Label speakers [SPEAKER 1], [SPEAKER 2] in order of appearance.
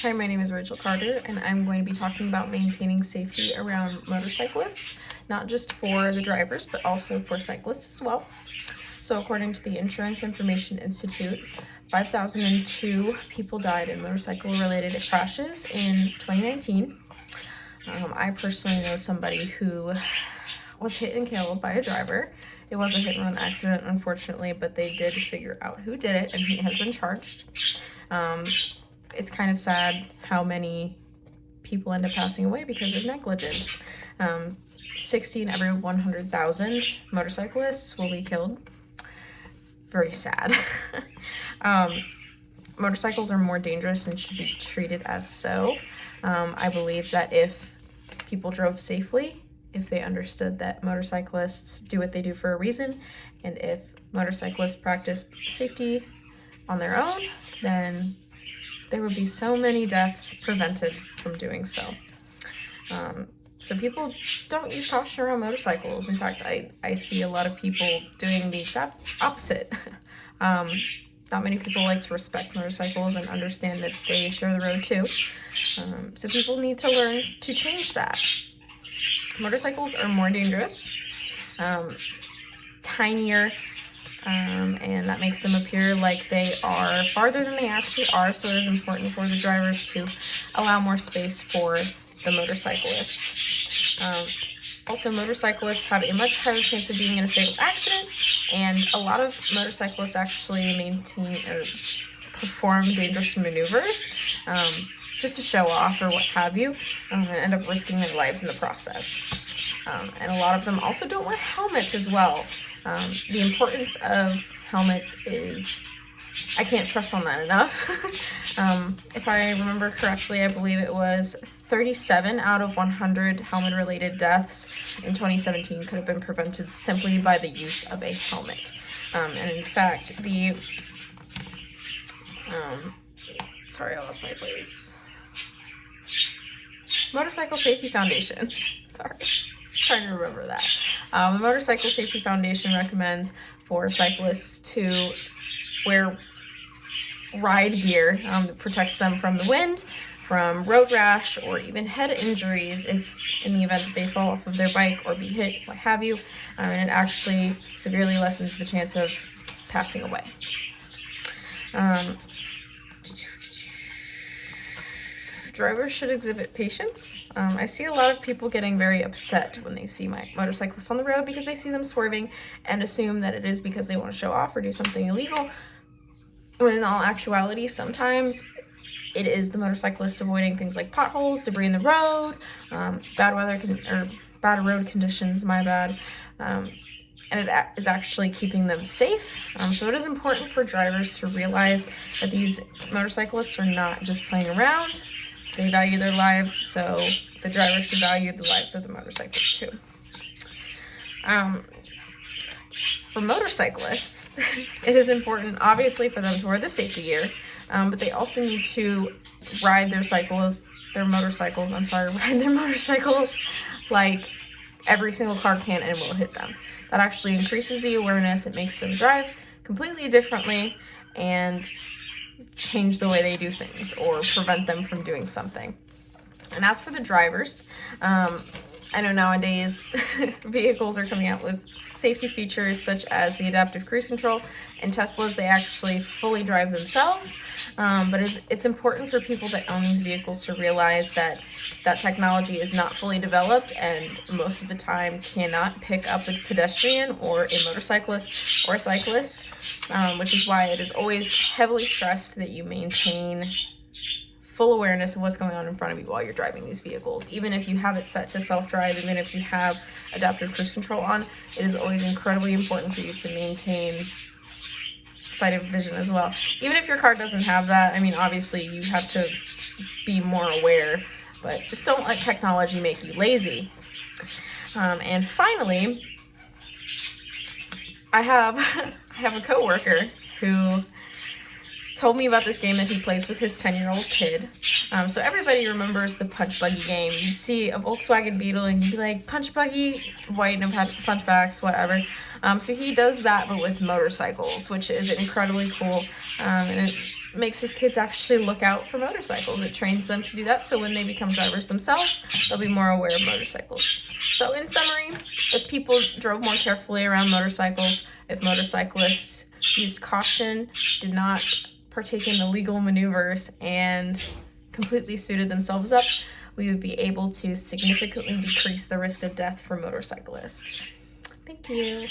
[SPEAKER 1] Hi, my name is Rachel Carter, and I'm going to be talking about maintaining safety around motorcyclists, not just for the drivers, but also for cyclists as well. So according to the Insurance Information Institute, 5,002 people died in motorcycle-related crashes in 2019. I personally know somebody who was hit and killed by a driver. It was a hit-and-run accident, unfortunately, but they did figure out who did it, and he has been charged. It's kind of sad how many people end up passing away because of negligence. 60 in every 100,000 motorcyclists will be killed. Very sad. Motorcycles are more dangerous and should be treated as so. I believe that if people drove safely, if they understood that motorcyclists do what they do for a reason, and if motorcyclists practice safety on their own, then there would be so many deaths prevented from doing so. So people don't use caution around motorcycles. In fact, I see a lot of people doing the exact opposite. Not many people like to respect motorcycles and understand that they share the road too. So people need to learn to change that. Motorcycles are more dangerous, tinier, and that makes them appear like they are farther than they actually are, so it is important for the drivers to allow more space for the motorcyclists. Also, motorcyclists have a much higher chance of being in a fatal accident, and a lot of motorcyclists actually maintain or perform dangerous maneuvers just to show off or what have you, and end up risking their lives in the process. And a lot of them also don't wear helmets as well. The importance of helmets is, I can't stress on that enough. If I remember correctly, I believe it was 37 out of 100 helmet-related deaths in 2017 could have been prevented simply by the use of a helmet. And in fact, the sorry, I lost my place. Motorcycle Safety Foundation. Sorry. Trying to remember that. The Motorcycle Safety Foundation recommends for cyclists to wear ride gear that protects them from the wind, from road rash, or even head injuries if in the event that they fall off of their bike or be hit, what have you, and it actually severely lessens the chance of passing away. Drivers should exhibit patience. I see a lot of people getting very upset when they see my motorcyclists on the road because they see them swerving and assume that it is because they want to show off or do something illegal, when in all actuality, sometimes it is the motorcyclist avoiding things like potholes, debris in the road, bad road conditions, and it is actually keeping them safe. So it is important for drivers to realize that these motorcyclists are not just playing around. They value their lives, so the driver should value the lives of the motorcyclists too. For motorcyclists, it is important, obviously, for them to wear the safety gear, but they also need to ride their motorcycles like every single car can and will hit them. That actually increases the awareness. It makes them drive completely differently and change the way they do things or prevent them from doing something. And as for the drivers, I know nowadays vehicles are coming out with safety features such as the adaptive cruise control. In Teslas, they actually fully drive themselves, but it's important for people that own these vehicles to realize that that technology is not fully developed and most of the time cannot pick up a pedestrian or a motorcyclist or a cyclist, which is why it is always heavily stressed that you maintain full awareness of what's going on in front of you while you're driving these vehicles. Even if you have it set to self-drive, even if you have adaptive cruise control on, it is always incredibly important for you to maintain sight of vision as well. Even if your car doesn't have that, I mean, obviously you have to be more aware, but just don't let technology make you lazy. And finally, I have a coworker who told me about this game that he plays with his 10-year-old kid. So everybody remembers the punch buggy game. You'd see a Volkswagen Beetle and you'd be like, punch buggy, white and punch backs, whatever. So he does that, but with motorcycles, which is incredibly cool. And makes his kids actually look out for motorcycles. It trains them to do that, so when they become drivers themselves, they'll be more aware of motorcycles. So in summary, if people drove more carefully around motorcycles, if motorcyclists used caution, did not partake in illegal maneuvers, and completely suited themselves up, we would be able to significantly decrease the risk of death for motorcyclists. Thank you.